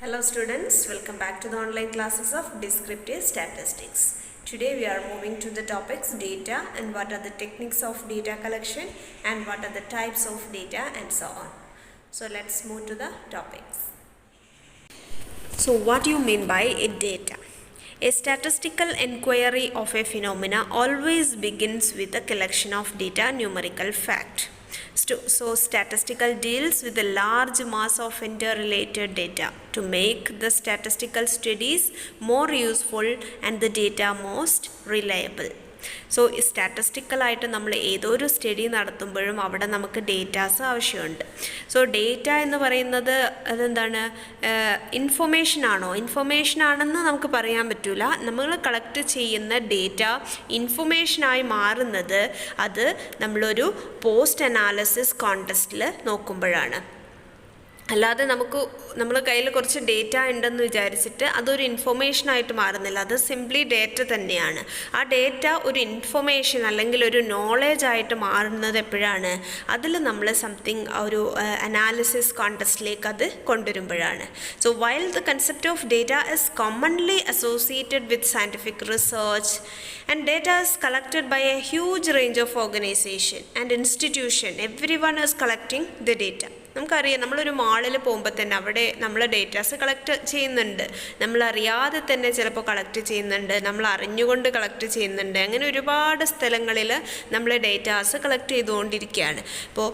Hello students, welcome back to the online classes of Descriptive Statistics. Today we are moving to the topics data and what are the techniques of data collection and what are the types of data and so on. So let's move to the topics. So what do you mean by a data? A statistical inquiry of a phenomena always begins with a collection of data, numerical fact. So statistical deals with a large mass of interrelated data to make the statistical studies more useful and the data most reliable. So സ്റ്റാറ്റിസ്റ്റിക്കലായിട്ട് നമ്മൾ ഏതൊരു study നടത്തുമ്പോഴും അവിടെ നമുക്ക് datas ആവശ്യമുണ്ട്. So data എന്ന് പറയുന്നത് അതെന്താണ്, ഇൻഫർമേഷനാണോ? ഇൻഫർമേഷനാണെന്ന് നമുക്ക് പറയാൻ പറ്റില്ല. നമ്മൾ കളക്ട് ചെയ്യുന്ന ഡേറ്റ ഇൻഫർമേഷനായി മാറുന്നത് അത് നമ്മളൊരു പോസ്റ്റ് അനാലിസിസ് കോണ്ടെസ്റ്റിൽ നോക്കുമ്പോഴാണ്. അല്ലാതെ നമ്മുടെ കയ്യിൽ കുറച്ച് ഡേറ്റ ഉണ്ടെന്ന് വിചാരിച്ചിട്ട് അതൊരു ഇൻഫർമേഷനായിട്ട് മാറുന്നില്ല. അത് സിംപ്ലി ഡേറ്റ തന്നെയാണ്. ആ ഡേറ്റ ഒരു ഇൻഫർമേഷൻ അല്ലെങ്കിൽ ഒരു നോളേജ് ആയിട്ട് മാറുന്നത് എപ്പോഴാണ്? അതിൽ നമ്മൾ സംതിങ് ഒരു അനാലിസിസ് കോണ്ടെസ്റ്റിലേക്ക് അത് കൊണ്ടുവരുമ്പോഴാണ്. So while the concept of data is commonly associated with scientific research and data is collected by a huge range of organization and institution. Everyone is collecting the data. നമുക്കറിയാം, നമ്മളൊരു മാളിൽ പോകുമ്പോൾ തന്നെ അവിടെ നമ്മൾ ഡേറ്റാസ് കളക്ട് ചെയ്യുന്നുണ്ട്. നമ്മളറിയാതെ തന്നെ ചിലപ്പോൾ കളക്ട് ചെയ്യുന്നുണ്ട്, നമ്മൾ അറിഞ്ഞുകൊണ്ട് കളക്ട് ചെയ്യുന്നുണ്ട്. അങ്ങനെ ഒരുപാട് സ്ഥലങ്ങളിൽ നമ്മൾ ഡേറ്റാസ് കളക്ട് ചെയ്തുകൊണ്ടിരിക്കുകയാണ്. ഇപ്പോൾ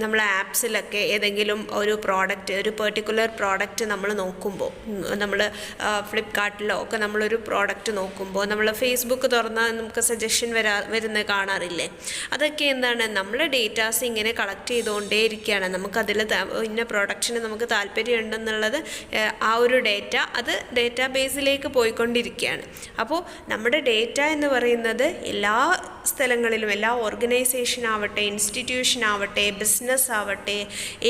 നമ്മൾ ആപ്സിലൊക്കെ ഏതെങ്കിലും ഒരു പ്രോഡക്റ്റ്, ഒരു പെർട്ടിക്കുലർ പ്രോഡക്റ്റ് നമ്മൾ നോക്കുമ്പോൾ, നമ്മൾ ഫ്ലിപ്കാർട്ടിലോ ഒക്കെ നമ്മളൊരു പ്രോഡക്റ്റ് നോക്കുമ്പോൾ നമ്മൾ ഫേസ്ബുക്ക് തുറന്നാൽ നമുക്ക് സജഷൻ വരുന്നത് കാണാറില്ലേ? അതൊക്കെ എന്താണ്, നമ്മൾ ഡേറ്റാസ് ഇങ്ങനെ കളക്ട് ചെയ്തുകൊണ്ടേ ഇരിക്കുകയാണ്. നമുക്കതിൽ ഇന്ന പ്രോഡക്റ്റിന് നമുക്ക് താല്പര്യമുണ്ടെന്നുള്ളത് ആ ഒരു ഡേറ്റ അത് ഡേറ്റാ ബേസിലേക്ക് പോയിക്കൊണ്ടിരിക്കുകയാണ്. അപ്പോൾ നമ്മുടെ ഡേറ്റ എന്ന് പറയുന്നത് എല്ലാ സ്ഥലങ്ങളിലും, എല്ലാ ഓർഗനൈസേഷൻ ആവട്ടെ, ഇൻസ്റ്റിറ്റ്യൂഷൻ ആവട്ടെ, ബിസിനസ് ആവട്ടെ,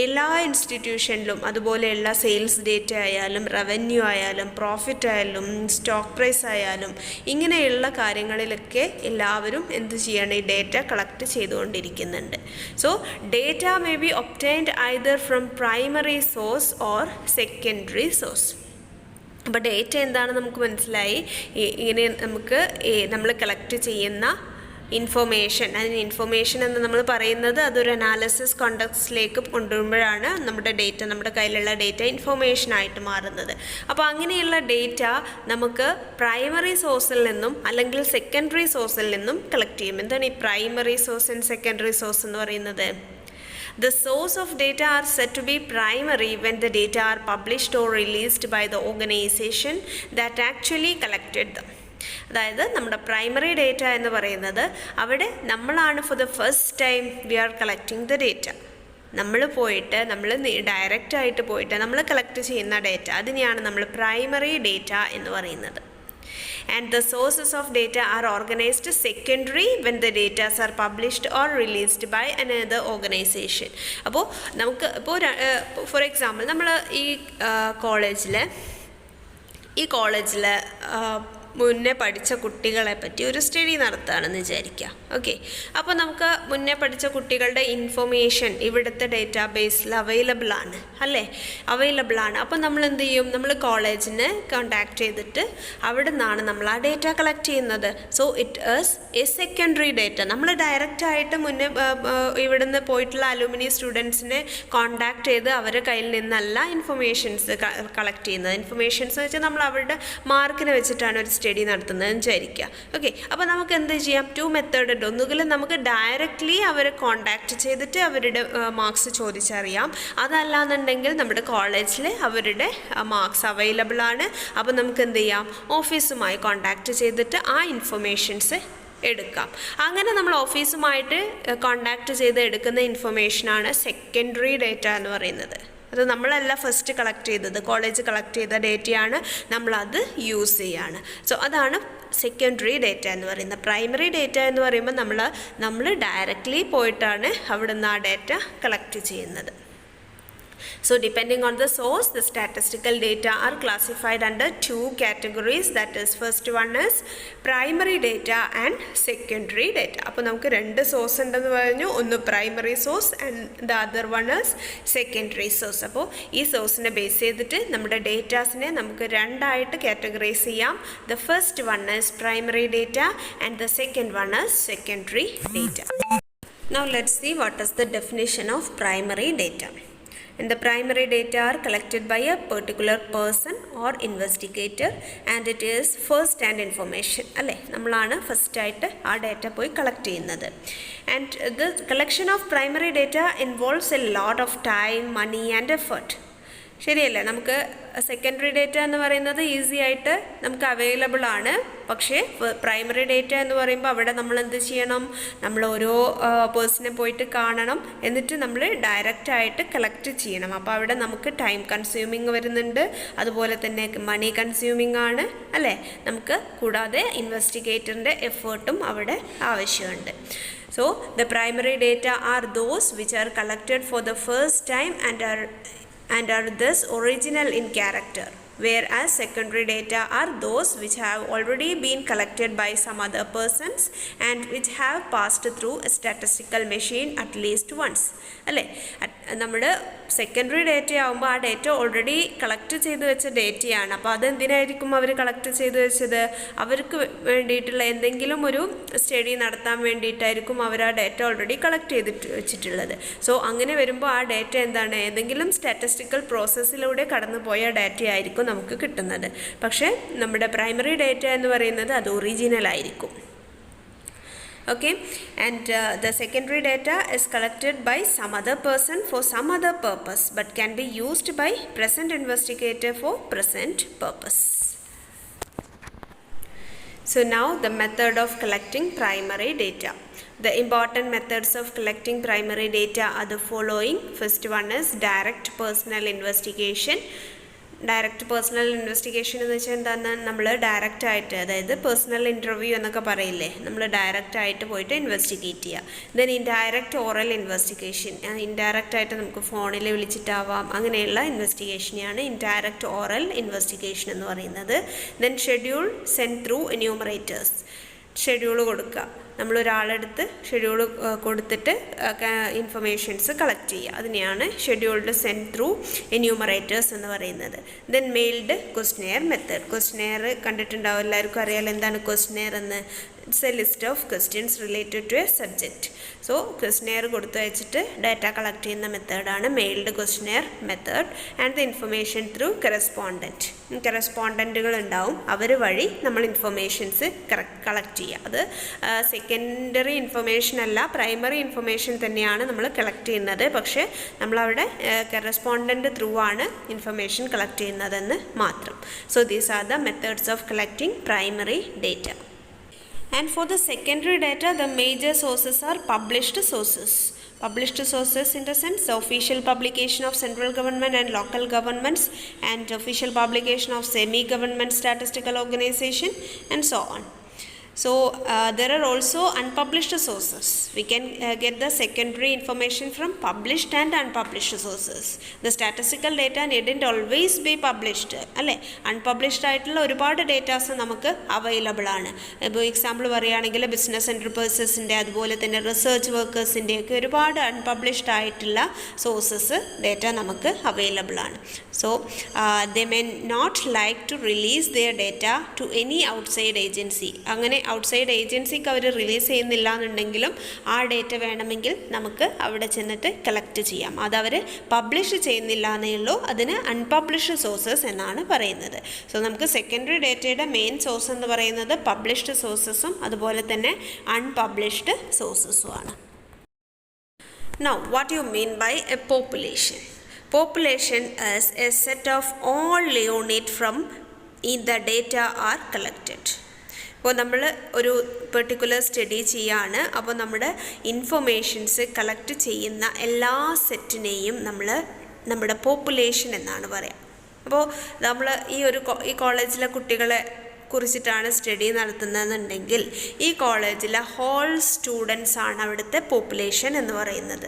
എല്ലാ ഇൻസ്റ്റിറ്റ്യൂഷനിലും, അതുപോലെയുള്ള സെയിൽസ് ഡേറ്റ ആയാലും, റവന്യൂ ആയാലും, പ്രോഫിറ്റ് ആയാലും, സ്റ്റോക്ക് പ്രൈസ് ആയാലും, ഇങ്ങനെയുള്ള കാര്യങ്ങളിലൊക്കെ എല്ലാവരും എന്ത് ചെയ്യണം? ഈ ഡേറ്റ കളക്ട് ചെയ്തുകൊണ്ടിരിക്കുന്നുണ്ട്. So data may be obtained either from primary source or secondary source. അപ്പോൾ ഡേറ്റ എന്താണ് നമുക്ക് മനസ്സിലായി. ഇങ്ങനെ നമ്മൾ കളക്ട് ചെയ്യുന്ന ഇൻഫർമേഷൻ, അതിന് ഇൻഫർമേഷൻ എന്ന് നമ്മൾ പറയുന്നത് അതൊരു അനാലിസിസ് കോണ്ടെക്സ്റ്റിലേക്ക് കൊണ്ടുവരുമ്പോഴാണ് നമ്മുടെ ഡേറ്റ, നമ്മുടെ കയ്യിലുള്ള ഡേറ്റ ഇൻഫർമേഷനായിട്ട് മാറുന്നത്. അപ്പോൾ അങ്ങനെയുള്ള ഡേറ്റ നമുക്ക് പ്രൈമറി സോഴ്സിൽ നിന്നും അല്ലെങ്കിൽ സെക്കൻഡറി സോഴ്സിൽ നിന്നും കളക്ട് ചെയ്യും. എന്താണ് ഈ primary source and secondary source എന്ന് പറയുന്നത്? The source of data are said to be primary when the data are published or released by the organization that actually collected them. അതായത് നമ്മുടെ പ്രൈമറി ഡേറ്റ എന്ന് പറയുന്നത് അവിടെ നമ്മളാണ് for the first time we are collecting the data. നമ്മൾ ഡയറക്റ്റായിട്ട് പോയിട്ട് നമ്മൾ കളക്ട് ചെയ്യുന്ന ഡേറ്റ, അതിനെയാണ് നമ്മൾ പ്രൈമറി ഡേറ്റ എന്ന് പറയുന്നത്. And the sources of data are organized secondary when the data are published or released by another organization. അപ്പോൾ ഫോർ എക്സാമ്പിൾ നമ്മൾ ഈ കോളേജിൽ മുന്നേ പഠിച്ച കുട്ടികളെ പറ്റി ഒരു സ്റ്റഡി നടത്തുകയാണെന്ന് വിചാരിക്കുക. ഓക്കെ, അപ്പോൾ നമുക്ക് മുന്നേ പഠിച്ച കുട്ടികളുടെ ഇൻഫർമേഷൻ ഇവിടുത്തെ ഡേറ്റാബേസിൽ അവൈലബിൾ ആണ് അല്ലേ? അപ്പോൾ നമ്മൾ എന്ത് ചെയ്യും? നമ്മൾ കോളേജിനെ കോണ്ടാക്ട് ചെയ്തിട്ട് അവിടെ നിന്നാണ് നമ്മൾ ആ ഡേറ്റ കളക്ട് ചെയ്യുന്നത്. So it is A secondary data. നമ്മൾ ഡയറക്റ്റായിട്ട് മുന്നേ ഇവിടുന്ന് പോയിട്ടുള്ള അലൂമിനി സ്റ്റുഡൻസിനെ കോണ്ടാക്ട് ചെയ്ത് അവരുടെ കയ്യിൽ നിന്നല്ല ഇൻഫർമേഷൻസ് കളക്ട് ചെയ്യുന്നത്. ഇൻഫർമേഷൻസ് വെച്ചാൽ നമ്മൾ അവരുടെ മാർക്കിനെ വെച്ചിട്ടാണ് ഒരു സ്റ്റഡി നടത്തുന്നതെന്ന് വിചാരിക്കുക. ഓക്കെ, അപ്പോൾ നമുക്ക് എന്ത് ചെയ്യാം? 2 മെത്തേഡ് ഉണ്ട്. ഒന്നുകിൽ നമുക്ക് ഡയറക്റ്റ്ലി അവരെ കോണ്ടാക്ട് ചെയ്തിട്ട് അവരുടെ മാർക്സ് ചോദിച്ചറിയാം. അതല്ലാന്നുണ്ടെങ്കിൽ നമ്മുടെ കോളേജിൽ അവരുടെ മാർക്സ് അവൈലബിൾ ആണ്. അപ്പോൾ നമുക്ക് എന്ത് ചെയ്യാം? ഓഫീസുമായി കോണ്ടാക്ട് ചെയ്തിട്ട് ആ ഇൻഫർമേഷൻസ് എടുക്കാം. അങ്ങനെ നമ്മൾ ഓഫീസുമായിട്ട് കോണ്ടാക്ട് ചെയ്ത് എടുക്കുന്ന ഇൻഫർമേഷനാണ് സെക്കൻഡറി ഡേറ്റ എന്ന് പറയുന്നത്. അത് നമ്മളല്ല ഫസ്റ്റ് കളക്ട് ചെയ്തത്, കോളേജ് കളക്ട് ചെയ്ത ഡേറ്റയാണ്, നമ്മളത് യൂസ് ചെയ്യാണ്. സോ അതാണ് സെക്കൻഡറി ഡേറ്റ എന്ന് പറയുന്നത്. പ്രൈമറി ഡേറ്റ എന്ന് പറയുമ്പോൾ നമ്മൾ ഡയറക്റ്റ്ലി പോയിട്ടാണ് അവിടെ നിന്ന് ആ ഡേറ്റ കളക്ട് ചെയ്യുന്നത്. So depending on the source, the statistical data are classified under two categories. That is, first one is primary data and secondary data. അപ്പോൾ നമുക്ക് രണ്ട് സോഴ്സ് ഉണ്ടെന്ന് പറഞ്ഞു. ഒന്ന് primary source and the other one is secondary source. അപ്പോൾ ഈ സോഴ്സിനെ base ചെയ്തിട്ട് നമ്മുടെ ഡേറ്റാസിനെ നമുക്ക് രണ്ടായിട്ട് കാറ്റഗറൈസ് ചെയ്യാം. The first one is primary data and the second one is secondary data. Now let's see what is the definition of primary data. And the primary data are collected by a particular person or investigator and it is first hand information. അല്ലേ, നമ്മളാണ് first ആയിട്ട് ആ data പോയി collect ചെയ്യുന്നത്. And the collection of primary data involves a lot of time, money and effort. ശരിയല്ലേ, നമുക്ക് secondary data എന്ന് പറയുന്നത് ഈസി ആയിട്ട് നമുക്ക് അവൈലബിൾ ആണ്. പക്ഷേ പ്രൈമറി ഡേറ്റ എന്ന് പറയുമ്പോൾ അവിടെ നമ്മൾ എന്ത് ചെയ്യണം, നമ്മൾ ഓരോ പേഴ്സണെ പോയിട്ട് കാണണം, എന്നിട്ട് നമ്മൾ ഡയറക്റ്റ് ആയിട്ട് കളക്ട് ചെയ്യണം. അപ്പോൾ അവിടെ നമുക്ക് ടൈം കൺസ്യൂമിങ് വരുന്നുണ്ട്, അതുപോലെ തന്നെ മണി കൺസ്യൂമിങ് ആണ് അല്ലേ. നമുക്ക് കൂടാതെ ഇൻവെസ്റ്റിഗേറ്ററിൻ്റെ എഫേർട്ടും അവിടെ ആവശ്യമുണ്ട്. So the primary data are those which are collected for the first time and are thus original in character, whereas secondary data are those which have already been collected by some other persons and which have passed through a statistical machine at least once. അല്ലേ, നമ്മുടെ secondary data ആകുമ്പോൾ ആ data already collect ചെയ്ത് വെച്ച ഡേറ്റയാണ്. അപ്പോൾ അതെന്തിനായിരിക്കും അവർ collect ചെയ്ത് വെച്ചത്? അവർക്ക് വേണ്ടിയിട്ടുള്ള എന്തെങ്കിലും ഒരു സ്റ്റഡി നടത്താൻ വേണ്ടിയിട്ടായിരിക്കും അവർ ആ ഡേറ്റ ഓൾറെഡി കളക്ട് ചെയ്തിട്ട് വെച്ചിട്ടുള്ളത്. സോ അങ്ങനെ വരുമ്പോൾ ആ ഡേറ്റ എന്താണ്, ഏതെങ്കിലും സ്റ്റാറ്റിസ്റ്റിക്കൽ പ്രോസസ്സിലൂടെ കടന്നു പോയ ഡേറ്റ ആയിരിക്കും നമുക്ക് കിട്ടുന്നത്. പക്ഷേ നമ്മുടെ പ്രൈമറി ഡേറ്റ എന്ന് പറയുന്നത് അത് ഒറിജിനൽ ആയിരിക്കും. Okay, and the secondary data is collected by some other person for some other purpose but can be used by present investigator for present purpose. So now the method of collecting primary data. The important methods of collecting primary data are the following. First one is direct personal investigation. Direct personal investigation എന്ന് വെച്ചാൽ എന്താണ്, നമ്മൾ direct ആയിട്ട്, അതായത് personal interview എന്നൊക്കെ പറയില്ലേ, നമ്മൾ direct ആയിട്ട് പോയിട്ട് ഇൻവെസ്റ്റിഗേറ്റ് ചെയ്യുക. Then indirect oral investigation, indirect ആയിട്ട് നമുക്ക് ഫോണിൽ വിളിച്ചിട്ടാവാം, അങ്ങനെയുള്ള ഇൻവെസ്റ്റിഗേഷനെയാണ് ഇൻഡയറക്റ്റ് ഓറൽ ഇൻവെസ്റ്റിഗേഷൻ എന്ന് പറയുന്നത്. Then schedule send through enumerators, schedule കൊടുക്കുക, നമ്മളൊരാളെടുത്ത് ഷെഡ്യൂൾ കൊടുത്തിട്ട് ഇൻഫർമേഷൻസ് കളക്ട് ചെയ്യുക, അതിനെയാണ് ഷെഡ്യൂൾഡ് സെൻഡ് ത്രൂ എന്യൂമറേറ്റേഴ്സ് എന്ന് പറയുന്നത്. Then mailed questionnaire method. Questionnaire കണ്ടിട്ടുണ്ടാവും, എല്ലാവർക്കും അറിയാലോ എന്താണ് ക്വസ്റ്റ്നെയർ എന്ന്. It's a list of questions related to a subject. So questionnaire കൊടുത്തു വെച്ചിട്ട് ഡാറ്റ കളക്ട് ചെയ്യുന്ന മെത്തേഡാണ് mailed questionnaire method. And the information through correspondent. കറസ്പോണ്ടൻറ്റുകൾ ഉണ്ടാവും, അവർ വഴി നമ്മൾ ഇൻഫർമേഷൻസ് കളക്ട് ചെയ്യുക. അത് സെക്കൻഡറി ഇൻഫർമേഷൻ അല്ല, പ്രൈമറി ഇൻഫർമേഷൻ തന്നെയാണ് നമ്മൾ കളക്ട് ചെയ്യുന്നത്. പക്ഷേ നമ്മളവിടെ കറസ്പോണ്ടൻറ്റ് ത്രൂ ആണ് ഇൻഫർമേഷൻ കളക്ട് ചെയ്യുന്നതെന്ന് മാത്രം. So these are the methods of collecting primary data. And for the secondary data, the major sources are published sources. Published sources in the sense official publication of central government and local governments and official publication of semi-government statistical organization and so on. So there are also unpublished sources. We can get the secondary information from published and unpublished sources. The statistical data needn't always be published. അല്ലേ, unpublished ആയിട്ടുള്ള ഒരുപാട് datas നമുക്ക് available ആണ്. ഇപ്പോൾ example പറയുകയാണെങ്കിൽ business എൻ്റർപ്രൈസസിൻ്റെ, അതുപോലെ തന്നെ research വർക്കേഴ്സിൻ്റെയൊക്കെ ഒരുപാട് അൺപബ്ലിഷ്ഡ് ആയിട്ടുള്ള സോഴ്സസ് ഡേറ്റ നമുക്ക് അവൈലബിൾ ആണ്. So they may not like to release their data to any outside agency. അങ്ങനെ ഔട്ട്സൈഡ് ഏജൻസിക്ക് അവർ റിലീസ് ചെയ്യുന്നില്ല എന്നുണ്ടെങ്കിലും ആ ഡേറ്റ വേണമെങ്കിൽ നമുക്ക് അവിടെ ചെന്നിട്ട് കളക്ട് ചെയ്യാം. അതവർ പബ്ലിഷ് ചെയ്യുന്നില്ല എന്നേ ഉള്ളൂ, അതിന് അൺപബ്ലിഷ്ഡ് സോഴ്സസ് എന്നാണ് പറയുന്നത്. സോ നമുക്ക് സെക്കൻഡറി ഡേറ്റയുടെ മെയിൻ സോഴ്സ് എന്ന് പറയുന്നത് പബ്ലിഷ്ഡ് സോഴ്സസും അതുപോലെ തന്നെ അൺപബ്ലിഷ്ഡ് സോഴ്സസും ആണ്. Now what you mean by a population? Population is a set of all units from in the data are collected. അപ്പോൾ നമ്മൾ ഒരു പെർട്ടിക്കുലർ സ്റ്റഡി ചെയ്യാണ്, അപ്പോൾ നമ്മുടെ ഇൻഫർമേഷൻസ് കളക്ട് ചെയ്യുന്ന എല്ലാ സെറ്റിനെയും നമ്മുടെ പോപ്പുലേഷൻ എന്നാണ് പറയുക. അപ്പോൾ നമ്മൾ ഈ കോളേജിലെ കുട്ടികളെ കുറിച്ചിട്ടാണ് സ്റ്റഡി നടത്തുന്നതെന്നുണ്ടെങ്കിൽ ഈ കോളേജിലെ ഹോൾ സ്റ്റുഡൻസ് ആണ് അവിടുത്തെ പോപ്പുലേഷൻ എന്ന് പറയുന്നത്.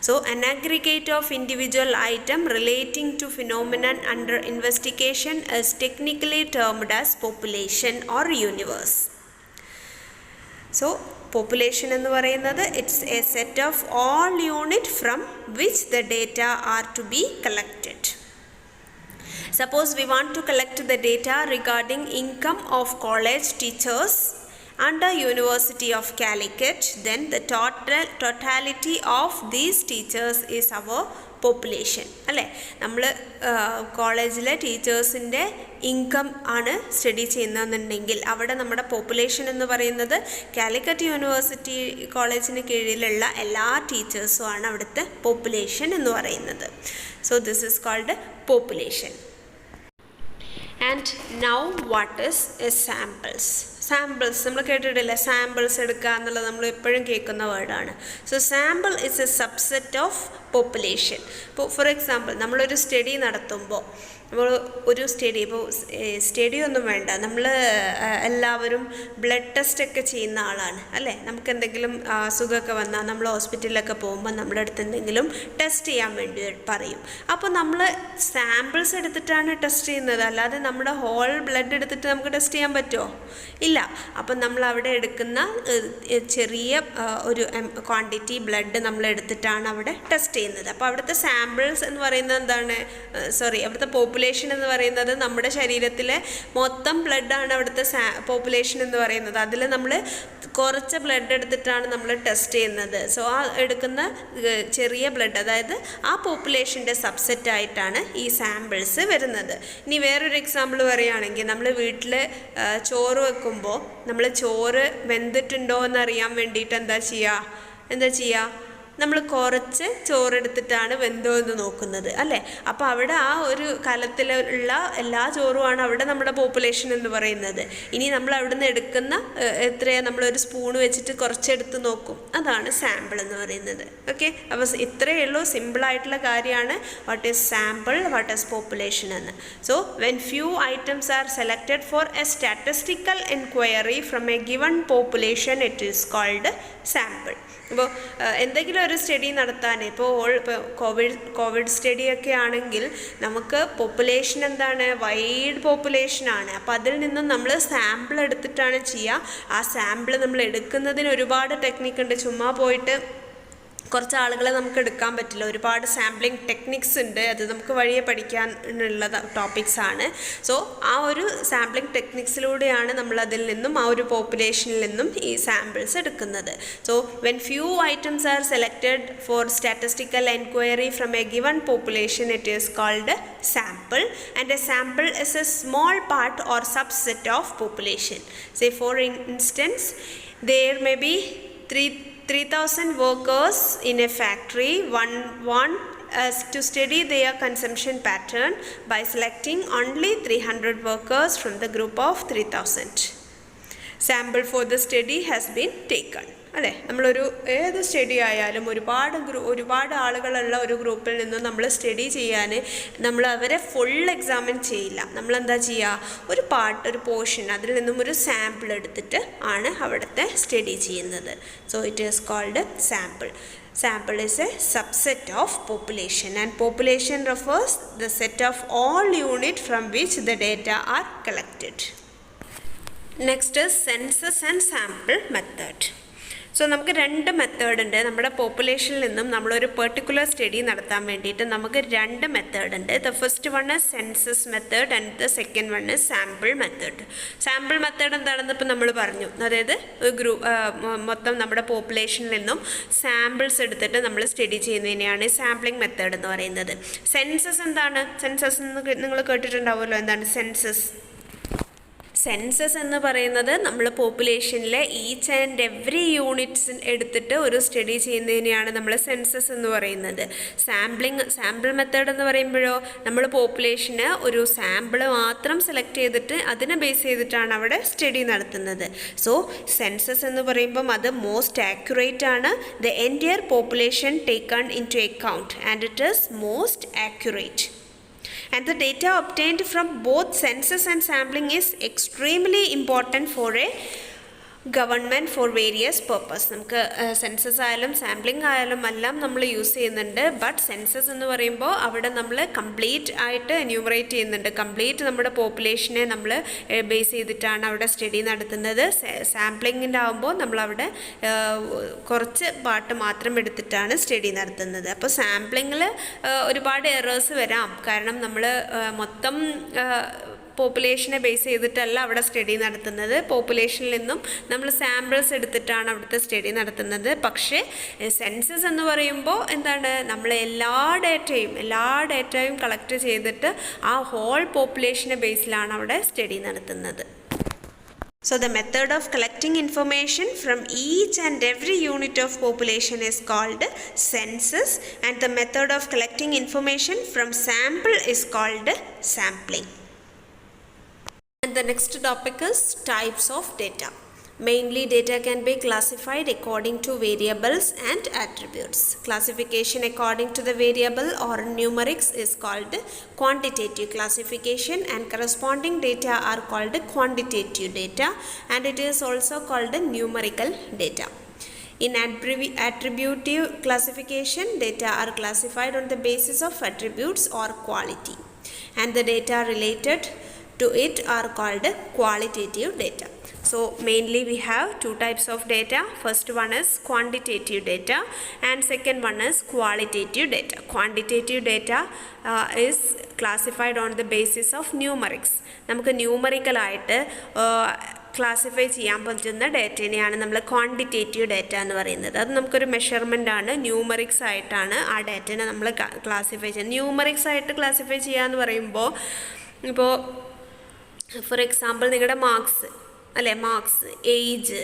So an aggregate of individual item relating to phenomenon under investigation is technically termed as population or universe. So population എന്ന് പറയുന്നത് it's a set of all unit from which the data are to be collected. Suppose we want to collect the data regarding income of college teachers under University of Calicut, then the totality of these teachers is our population. അല്ലേ, നമ്മൾ കോളേജിലെ ടീച്ചേഴ്സിൻ്റെ income ആണ് study ചെയ്യുന്നതെന്നുണ്ടെങ്കിൽ അവിടെ നമ്മുടെ population എന്ന് പറയുന്നത് Calicut university കോളേജിന് കീഴിലുള്ള എല്ലാ ടീച്ചേഴ്സും ആണ് അവിടുത്തെ പോപ്പുലേഷൻ എന്ന് പറയുന്നത്. So this is called population. And now what is a samples? Samples നമ്മൾ കേട്ടിട്ടില്ല, സാമ്പിൾസ് എടുക്കുക എന്നുള്ളത് നമ്മൾ എപ്പോഴും കേൾക്കുന്ന വേർഡാണ്. So sample is a subset of population. ഇപ്പോൾ ഫോർ എക്സാമ്പിൾ നമ്മളൊരു സ്റ്റഡി നടത്തുമ്പോൾ നമ്മൾ ഒരു സ്റ്റഡി, ഇപ്പോൾ സ്റ്റഡി ഒന്നും വേണ്ട, നമ്മൾ എല്ലാവരും ബ്ലഡ് ടെസ്റ്റൊക്കെ ചെയ്യുന്ന ആളാണ് അല്ലേ. നമുക്ക് എന്തെങ്കിലും അസുഖമൊക്കെ വന്നാൽ നമ്മൾ ഹോസ്പിറ്റലിലൊക്കെ പോകുമ്പോൾ നമ്മുടെ അടുത്ത് എന്തെങ്കിലും ടെസ്റ്റ് ചെയ്യാൻ വേണ്ടി പറയും. അപ്പോൾ നമ്മൾ സാമ്പിൾസ് എടുത്തിട്ടാണ് ടെസ്റ്റ് ചെയ്യുന്നത്, അല്ലാതെ നമ്മുടെ ഹോൾ ബ്ലഡ് എടുത്തിട്ട് നമുക്ക് ടെസ്റ്റ് ചെയ്യാൻ പറ്റുമോ? ഇല്ല. അപ്പം നമ്മൾ അവിടെ എടുക്കുന്ന ചെറിയ ഒരു ക്വാണ്ടിറ്റി ബ്ലഡ് നമ്മൾ എടുത്തിട്ടാണ് അവിടെ ടെസ്റ്റ് ചെയ്യുന്നത്. അപ്പോൾ അവിടുത്തെ സാമ്പിൾസ് എന്ന് പറയുന്നത് എന്താണ്? അവിടുത്തെ പോപ്പുലേഷൻ എന്ന് പറയുന്നത് നമ്മുടെ ശരീരത്തിലെ മൊത്തം ബ്ലഡാണ് അവിടുത്തെ പോപ്പുലേഷൻ എന്ന് പറയുന്നത്. അതിൽ നമ്മൾ കുറച്ച് ബ്ലഡ് എടുത്തിട്ടാണ് നമ്മൾ ടെസ്റ്റ് ചെയ്യുന്നത്. സോ ആ എടുക്കുന്ന ചെറിയ ബ്ലഡ്, അതായത് ആ പോപ്പുലേഷൻ്റെ സബ്സെറ്റ് ആയിട്ടാണ് ഈ സാമ്പിൾസ് വരുന്നത്. ഇനി വേറൊരു എക്സാമ്പിൾ പറയുകയാണെങ്കിൽ, നമ്മൾ വീട്ടിൽ ചോറ് വെക്കുമ്പോൾ നമ്മൾ ചോറ് വെന്തിട്ടുണ്ടോ എന്നറിയാൻ വേണ്ടിയിട്ട് എന്താ ചെയ്യുക? നമ്മൾ കുറച്ച് ചോറെടുത്തിട്ടാണ് വെന്തോ എന്ന് നോക്കുന്നത് അല്ലേ. അപ്പോൾ അവിടെ ആ ഒരു കലത്തിലുള്ള എല്ലാ ചോറുമാണ് അവിടെ നമ്മുടെ പോപ്പുലേഷൻ എന്ന് പറയുന്നത്. ഇനി നമ്മൾ അവിടുന്ന് എടുക്കുന്ന എത്രയാണ്, നമ്മളൊരു സ്പൂൺ വെച്ചിട്ട് കുറച്ചെടുത്ത് നോക്കും, അതാണ് സാമ്പിൾ എന്ന് പറയുന്നത്. ഓക്കെ, അപ്പോൾ ഇത്രയേ ഉള്ളൂ, സിമ്പിളായിട്ടുള്ള കാര്യമാണ് what is sample, what is population എന്ന്. So when few items are selected for a statistical enquiry from a given population it is called sample. ഇപ്പോൾ എന്തെങ്കിലും ഒരു സ്റ്റഡി നടത്താൻ, ഇപ്പോൾ കോവിഡ് സ്റ്റഡിയൊക്കെ ആണെങ്കിൽ നമുക്ക് പോപ്പുലേഷൻ എന്താണ്, വൈഡ് പോപ്പുലേഷനാണ്. അപ്പോൾ അതിൽ നിന്നും നമ്മൾ സാമ്പിൾ എടുത്തിട്ടാണ് ചെയ്യുക. ആ സാമ്പിൾ നമ്മൾ എടുക്കുന്നതിന് ഒരുപാട് ടെക്നിക്ക് ഉണ്ട്. ചുമ്മാ പോയിട്ട് കുറച്ച് ആളുകളെ നമുക്ക് എടുക്കാൻ പറ്റില്ല, ഒരുപാട് സാമ്പിളിംഗ് ടെക്നിക്സ് ഉണ്ട്, അത് നമുക്ക് വഴിയെ പഠിക്കാനുള്ള ടോപ്പിക്സ് ആണ്. സോ ആ ഒരു സാമ്പിളിംഗ് ടെക്നിക്സിലൂടെയാണ് നമ്മൾ അതിൽ നിന്നും ആ ഒരു പോപ്പുലേഷനിൽ നിന്നും ഈ സാമ്പിൾസ് എടുക്കുന്നത്. So when few items are selected for statistical enquiry from a given population it is called sample, and a sample is a small part or subset of population. Say for instance, there may be 3,000 workers in a factory. One to study their consumption pattern by selecting only 300 workers from the group of 3,000. Sample for the study has been taken. അല്ലേ, നമ്മളൊരു ഏത് study ആയാലും ഒരുപാട് ആളുകളുള്ള ഒരു ഗ്രൂപ്പിൽ നിന്നും നമ്മൾ study ചെയ്യാൻ നമ്മൾ അവരെ ഫുൾ എക്സാമിൻ ചെയ്യില്ല. നമ്മളെന്താ ചെയ്യുക, ഒരു പോർഷൻ അതിൽ നിന്നും ഒരു സാമ്പിൾ എടുത്തിട്ട് ആണ് അവിടുത്തെ സ്റ്റഡി ചെയ്യുന്നത്. So it is called sample. Sample is a subset of population, and population refers the set of all units from which the data are collected. Next is census and sample method. So നമുക്ക് രണ്ട് method ഉണ്ട്. നമ്മുടെ പോപ്പുലേഷനിൽ നിന്നും നമ്മളൊരു particular study നടത്താൻ വേണ്ടിയിട്ട് നമുക്ക് രണ്ട് മെത്തേഡ് ഉണ്ട്. The first one is census method and the second one is sample method. Sample method എന്താണെന്ന് ഇപ്പോൾ നമ്മൾ പറഞ്ഞു, അതായത് മൊത്തം നമ്മുടെ പോപ്പുലേഷനിൽ നിന്നും സാമ്പിൾസ് എടുത്തിട്ട് നമ്മൾ സ്റ്റഡി ചെയ്യുന്നതിനെയാണ് സാമ്പിളിംഗ് മെത്തേഡ് എന്ന് പറയുന്നത്. സെൻസസ് എന്താണ്? സെൻസസ് നിങ്ങൾ കേട്ടിട്ടുണ്ടാവുമല്ലോ, എന്താണ് സെൻസസ്? സെൻസസ് എന്ന് പറയുന്നത് നമ്മൾ പോപ്പുലേഷനിലെ ഈച്ച് ആൻഡ് എവറി യൂണിറ്റ്സ് എടുത്തിട്ട് ഒരു സ്റ്റഡി ചെയ്യുന്നതിനെയാണ് നമ്മൾ സെൻസസ് എന്ന് പറയുന്നത്. സാമ്പിൾ മെത്തേഡ് എന്ന് പറയുമ്പോഴോ നമ്മൾ പോപ്പുലേഷന് ഒരു സാമ്പിൾ മാത്രം സെലക്ട് ചെയ്തിട്ട് അതിനെ ബേസ് ചെയ്തിട്ടാണ് അവിടെ സ്റ്റഡി നടത്തുന്നത്. സോ സെൻസസ് എന്ന് പറയുമ്പം അത് മോസ്റ്റ് ആക്യുറേറ്റ് ആണ്. The entire population taken into account and it is most accurate. And the data obtained from both census and sampling is extremely important for a government for various purpose. നമുക്ക് census ആയാലും sampling ആയാലും എല്ലാം നമ്മൾ use ചെയ്യുന്നുണ്ട്. But census എന്ന് പറയുമ്പോൾ അവിടെ നമ്മൾ കംപ്ലീറ്റ് ആയിട്ട് എന്യൂമറേറ്റ് ചെയ്യുന്നുണ്ട്. കംപ്ലീറ്റ് നമ്മുടെ പോപ്പുലേഷനെ നമ്മൾ ബേസ് ചെയ്തിട്ടാണ് അവിടെ സ്റ്റഡി നടത്തുന്നത്. സാമ്പിളിങ്ങിൻ്റെ ആകുമ്പോൾ നമ്മളവിടെ കുറച്ച് പാർട്ട് മാത്രം എടുത്തിട്ടാണ് സ്റ്റഡി നടത്തുന്നത്. അപ്പോൾ സാമ്പിളിങ്ങിൽ ഒരുപാട് എറേഴ്സ് വരാം. കാരണം നമ്മൾ മൊത്തം പോപ്പുലേഷനെ ബേസ് ചെയ്തിട്ടല്ല അവിടെ സ്റ്റഡി നടത്തുന്നത്. പോപ്പുലേഷനിൽ നിന്നും നമ്മൾ സാമ്പിൾസ് എടുത്തിട്ടാണ് അവിടുത്തെ സ്റ്റഡി നടത്തുന്നത്. പക്ഷേ സെൻസസ് എന്ന് പറയുമ്പോൾ എന്താണ്, നമ്മൾ എല്ലാ ഡേറ്റയും കളക്ട് ചെയ്തിട്ട് ആ ഹോൾ പോപ്പുലേഷനെ ബേസിലാണ് അവിടെ സ്റ്റഡി നടത്തുന്നത്. So the method of collecting information from each and every unit of population is called census, and the method of collecting information from sample is called sampling. And the next topic is types of data. Mainly data can be classified according to variables and attributes. Classification according to the variable or numerics is called quantitative classification, and corresponding data are called quantitative data, and it is also called numerical data. In attributive classification, data are classified on the basis of attributes or quality, and the data related to it are called qualitative data. So mainly we have two types of data. First one is quantitative data and second one is qualitative data. Quantitative data is classified on the basis of numerics. നമുക്ക് numerical ആയിട്ട് classify ചെയ്യാൻ പറ്റുന്ന ഡേറ്റനെയാണ് നമ്മൾ quantitative data എന്ന് പറയുന്നത്. അത് നമുക്കൊരു measurement ആണ്. ന്യൂമറിക്സ് ആയിട്ടാണ് ആ ഡേറ്റനെ നമ്മൾ ക്ലാസിഫൈ ചെയ്യുന്നത്. ന്യൂമറിക്സ് ആയിട്ട് ക്ലാസിഫൈ ചെയ്യുക എന്ന് പറയുമ്പോൾ ഇപ്പോൾ ഫോർ എക്സാമ്പിൾ നിങ്ങളുടെ മാർക്സ് അല്ലേ, മാർക്സ്, ഏജ്,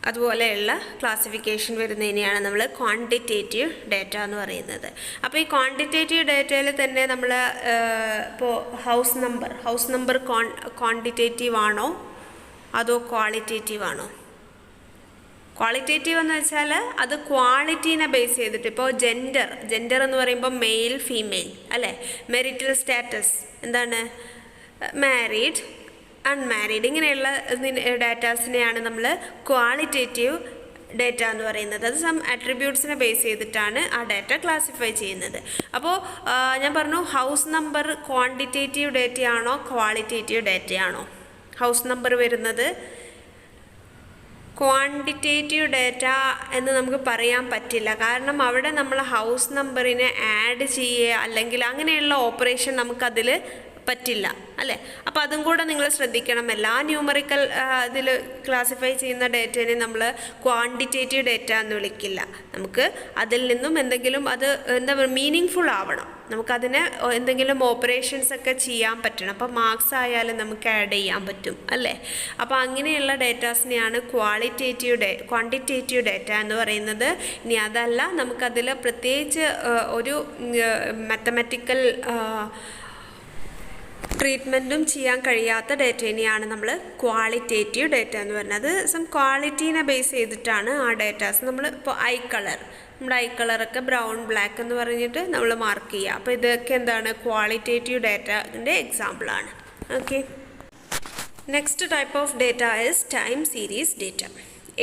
അതുപോലെയുള്ള ക്ലാസിഫിക്കേഷൻ വരുന്നതിനെയാണ് നമ്മൾ ക്വാണ്ടിറ്റേറ്റീവ് ഡേറ്റ എന്ന് പറയുന്നത്. അപ്പോൾ ഈ ക്വാണ്ടിറ്റേറ്റീവ് ഡേറ്റയിൽ തന്നെ നമ്മൾ ഇപ്പോൾ ഹൗസ് നമ്പർ ക്വാണ്ടിറ്റേറ്റീവ് ആണോ അതോ ക്വാളിറ്റേറ്റീവ് ആണോ? ക്വാളിറ്റേറ്റീവ് എന്ന് വെച്ചാൽ അത് ക്വാളിറ്റീനെ ബേസ് ചെയ്തിട്ട്, ഇപ്പോൾ ജെൻഡർ എന്ന് പറയുമ്പോൾ മെയിൽ ഫീമെയിൽ അല്ലേ, മെറിറ്റൽ സ്റ്റാറ്റസ് എന്താണ്, മാരീഡ് അൺമാരീഡ്, ഇങ്ങനെയുള്ള ഡാറ്റാസിനെയാണ് നമ്മൾ ക്വാളിറ്റേറ്റീവ് ഡേറ്റ എന്ന് പറയുന്നത്. അത് സം അട്രിബ്യൂട്ട്സിനെ ബേസ് ചെയ്തിട്ടാണ് ആ ഡാറ്റ ക്ലാസിഫൈ ചെയ്യുന്നത്. അപ്പോൾ ഞാൻ പറഞ്ഞു ഹൗസ് നമ്പർ ക്വാണ്ടിറ്റേറ്റീവ് ഡേറ്റയാണോ ക്വാളിറ്റേറ്റീവ് ഡേറ്റയാണോ? ഹൗസ് നമ്പർ വരുന്നത് ക്വാണ്ടിറ്റേറ്റീവ് ഡേറ്റ എന്ന് നമുക്ക് പറയാൻ പറ്റില്ല. കാരണം അവിടെ നമ്മൾ ഹൗസ് നമ്പറിനെ ആഡ് ചെയ്യുക അല്ലെങ്കിൽ അങ്ങനെയുള്ള ഓപ്പറേഷൻ നമുക്കതിൽ പറ്റില്ല അല്ലേ. അപ്പോൾ അതും കൂടെ നിങ്ങൾ ശ്രദ്ധിക്കണം. എല്ലാ ന്യൂമറിക്കൽ ഇതിൽ ക്ലാസിഫൈ ചെയ്യുന്ന ഡേറ്റേനെ നമ്മൾ ക്വാണ്ടിറ്റേറ്റീവ് ഡേറ്റ എന്ന് വിളിക്കില്ല. നമുക്ക് അതിൽ നിന്നും എന്തെങ്കിലും അത് എന്താ പറയുക മീനിങ് ഫുൾ ആവണം. നമുക്കതിന് എന്തെങ്കിലും ഓപ്പറേഷൻസ് ഒക്കെ ചെയ്യാൻ പറ്റണം. അപ്പോൾ മാർക്സ് ആയാലും നമുക്ക് ആഡ് ചെയ്യാൻ പറ്റും അല്ലേ. അപ്പോൾ അങ്ങനെയുള്ള ഡേറ്റാസിനെയാണ് ക്വാണ്ടിറ്റേറ്റീവ് ഡേറ്റ എന്ന് പറയുന്നത്. ഇനി അതല്ല, നമുക്കതിൽ പ്രത്യേകിച്ച് ഒരു മാത്തമാറ്റിക്കൽ ട്രീറ്റ്മെൻറ്റും ചെയ്യാൻ കഴിയാത്ത ഡേറ്റേനെയാണ് നമ്മൾ ക്വാളിറ്റേറ്റീവ് ഡേറ്റ എന്ന് പറയുന്നത്. സം ക്വാളിറ്റീനെ ബേസ് ചെയ്തിട്ടാണ് ആ ഡേറ്റാസ്. നമ്മൾ ഇപ്പോൾ നമ്മുടെ ഐ കളറൊക്കെ ബ്രൗൺ ബ്ലാക്ക് എന്ന് പറഞ്ഞിട്ട് നമ്മൾ മാർക്ക് ചെയ്യുക. അപ്പോൾ ഇതൊക്കെ എന്താണ് ക്വാളിറ്റേറ്റീവ് ഡേറ്റൻ്റെ എക്സാമ്പിളാണ്. Okay, next type of data is time series data.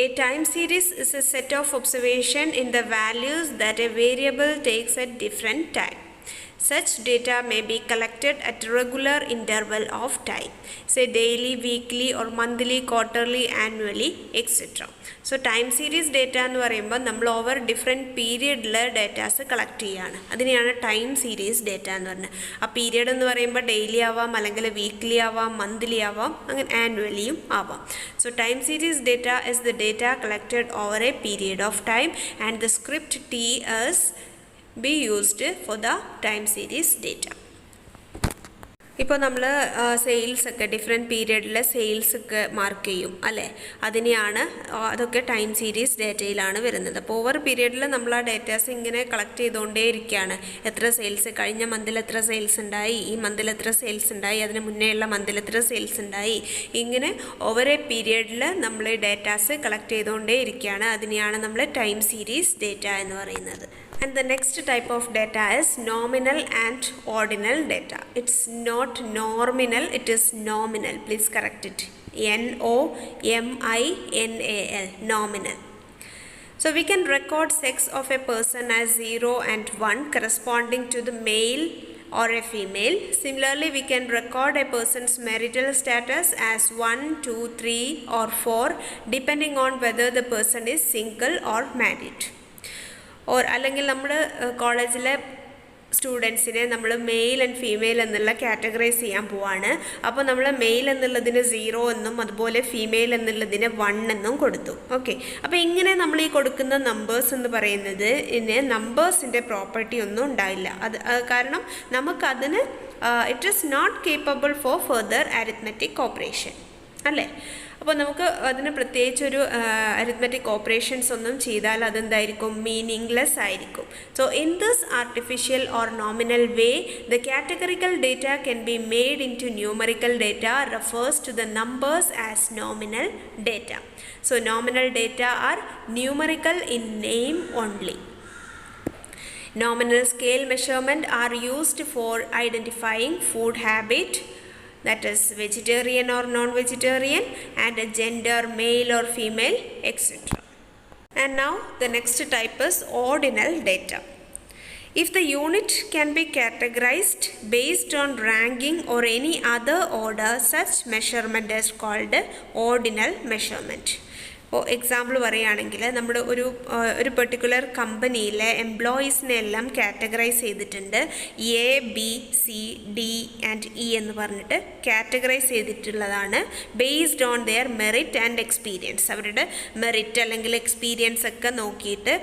A time series is a set of observation in the values that a variable takes at different time. Such data may be collected at regular interval of time, say daily, weekly or monthly, quarterly, annually, etc. So time series data എന്ന് പറയുമ്പോൾ നമ്മൾ over different പീരിയഡിൽ datas collect ചെയ്യുകയാണ്. അതിനെയാണ് time series data എന്ന് പറഞ്ഞത്. ആ period എന്ന് പറയുമ്പോൾ ഡെയിലി ആവാം, അല്ലെങ്കിൽ വീക്ക്ലി ആവാം, മന്ത്ലി ആവാം, അങ്ങനെ ആനുവലിയും ആവാം. So time series data is the data collected over a period of time, and the script T is be used for the time series data. ഇപ്പോൾ നമ്മൾ സെയിൽസൊക്കെ ഡിഫറെൻറ്റ് പീരിയഡിലെ സെയിൽസൊക്കെ മാർക്ക് ചെയ്യും അല്ലേ, അതൊക്കെ ടൈം സീരീസ് ഡേറ്റയിലാണ് വരുന്നത്. അപ്പോൾ ഓവർ പീരിയഡിൽ നമ്മൾ ആ ഡേറ്റാസ് ഇങ്ങനെ കളക്ട് ചെയ്തുകൊണ്ടേ ഇരിക്കുകയാണ്. എത്ര സെയിൽസ്, കഴിഞ്ഞ മന്തിൽ എത്ര സെയിൽസ് ഉണ്ടായി, ഈ മന്തിൽ എത്ര സെയിൽസ് ഉണ്ടായി, അതിന് മുന്നേയുള്ള മന്തിൽ എത്ര സെയിൽസ് ഉണ്ടായി, ഇങ്ങനെ ഓവർ എ പീരിയഡിൽ നമ്മൾ ഡേറ്റാസ് കളക്ട് ചെയ്തുകൊണ്ടേ ഇരിക്കുകയാണ്. അതിനെയാണ് നമ്മൾ ടൈം സീരീസ് ഡേറ്റ എന്ന് പറയുന്നത്. And the next type of data is nominal and ordinal data. It's not norminal, it is nominal. Please correct it. Nominal, nominal. So we can record sex of a person as 0 and 1 corresponding to the male or a female. Similarly, we can record a person's marital status as 1, 2, 3 or 4 depending on whether the person is single or married. Or അല്ലെങ്കിൽ നമ്മൾ കോളേജിലെ സ്റ്റുഡൻസിനെ നമ്മൾ male and female എന്നുള്ള categorise ചെയ്യാൻ പോവാണ്. അപ്പോൾ നമ്മൾ mail എന്നുള്ളതിന് 0 എന്നും അതുപോലെ ഫീമെയിൽ എന്നുള്ളതിന് 1 എന്നും കൊടുത്തു. ഓക്കെ, അപ്പോൾ ഇങ്ങനെ നമ്മൾ ഈ കൊടുക്കുന്ന നമ്പേഴ്സ് എന്ന് പറയുന്നത് ഇതിന് നമ്പേഴ്സിൻ്റെ പ്രോപ്പർട്ടി ഒന്നും ഉണ്ടായില്ല. അത് കാരണം നമുക്കതിന് it is not capable for further arithmetic operation അല്ലേ. അപ്പോൾ നമുക്ക് അതിന് പ്രത്യേകിച്ചൊരു അരിത്മെറ്റിക് ഓപ്പറേഷൻസ് ഒന്നും ചെയ്താൽ അതെന്തായിരിക്കും, മീനിങ്ലെസ് ആയിരിക്കും. So in this artificial or nominal way the categorical data can be made into numerical data refers to the numbers as nominal data. So nominal data are numerical in name only. Nominal scale measurement are used for identifying food habit, that is vegetarian or non-vegetarian, and a gender, male or female, etc. And now the next type is ordinal data. If the unit can be categorized based on ranking or any other order, such measurement is called ordinal measurement. ഇപ്പോൾ example പറയുകയാണെങ്കിൽ നമ്മുടെ ഒരു particular കമ്പനിയിലെ എംപ്ലോയീസിനെ എല്ലാം categorise ചെയ്തിട്ടുണ്ട്. A, B, C, D and E എന്ന് പറഞ്ഞിട്ട് categorise ചെയ്തിട്ടുള്ളതാണ് based on their merit and experience. അവരുടെ മെറിറ്റ് അല്ലെങ്കിൽ എക്സ്പീരിയൻസ് ഒക്കെ നോക്കിയിട്ട്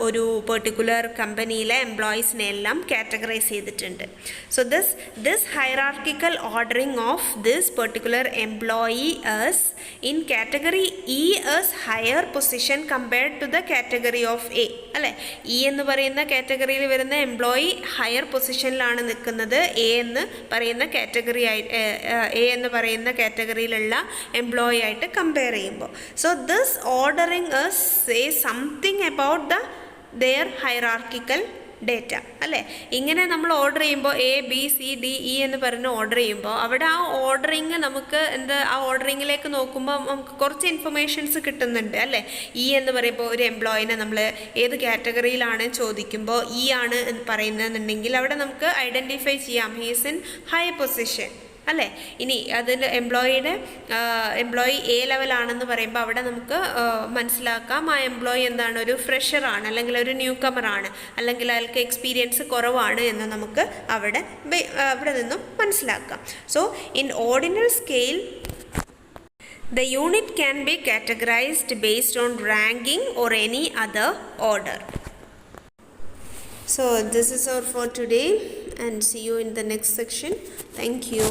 ഒരു പെർട്ടിക്കുലർ കമ്പനിയിലെ എംപ്ലോയീസിനെ എല്ലാം കാറ്റഗറൈസ് ചെയ്തിട്ടുണ്ട്. So this hierarchical ordering of this particular employee is in category E higher position compared to the category of A അല്ലേ. ഇ എന്ന് പറയുന്ന കാറ്റഗറിയിൽ വരുന്ന എംപ്ലോയി ഹയർ പൊസിഷനിലാണ് നിൽക്കുന്നത് എ എന്ന് പറയുന്ന കാറ്റഗറിയിലുള്ള എംപ്ലോയി ആയിട്ട് കമ്പയർ ചെയ്യുമ്പോൾ. So this ordering is say something about their hierarchical data അല്ലേ. ഇങ്ങനെ നമ്മൾ ഓർഡർ ചെയ്യുമ്പോൾ A, B, C, D, E എന്ന് പറഞ്ഞ് ഓർഡർ ചെയ്യുമ്പോൾ അവിടെ ആ ഓർഡറിങ് നമുക്ക് ആ ഓർഡറിങ്ങിലേക്ക് നോക്കുമ്പോൾ നമുക്ക് കുറച്ച് ഇൻഫർമേഷൻസ് കിട്ടുന്നുണ്ട് അല്ലേ. ഇ എന്ന് പറയുമ്പോൾ ഒരു എംപ്ലോയിനെ നമ്മൾ ഏത് കാറ്റഗറിയിലാണ് ചോദിക്കുമ്പോൾ ഇ ആണ് എന്ന് പറയുന്നതെന്നുണ്ടെങ്കിൽ അവിടെ നമുക്ക് ഐഡൻറ്റിഫൈ ചെയ്യാം ഹീസ് ഇൻ ഹൈ പൊസിഷൻ അല്ലേ. ഇനി അതിൽ എംപ്ലോയി എ ലെവലാണെന്ന് പറയുമ്പോൾ അവിടെ നമുക്ക് മനസ്സിലാക്കാം ആ എംപ്ലോയി എന്താണ്, ഒരു ഫ്രഷറാണ് അല്ലെങ്കിൽ ഒരു ന്യൂ കമറാണ് അല്ലെങ്കിൽ അയാൾക്ക് എക്സ്പീരിയൻസ് കുറവാണ് എന്ന് നമുക്ക് അവിടെ നിന്നും മനസ്സിലാക്കാം. So in ordinal scale the unit can be categorized based on ranking or any other order. So this is all for today and see you in the next section. Thank you.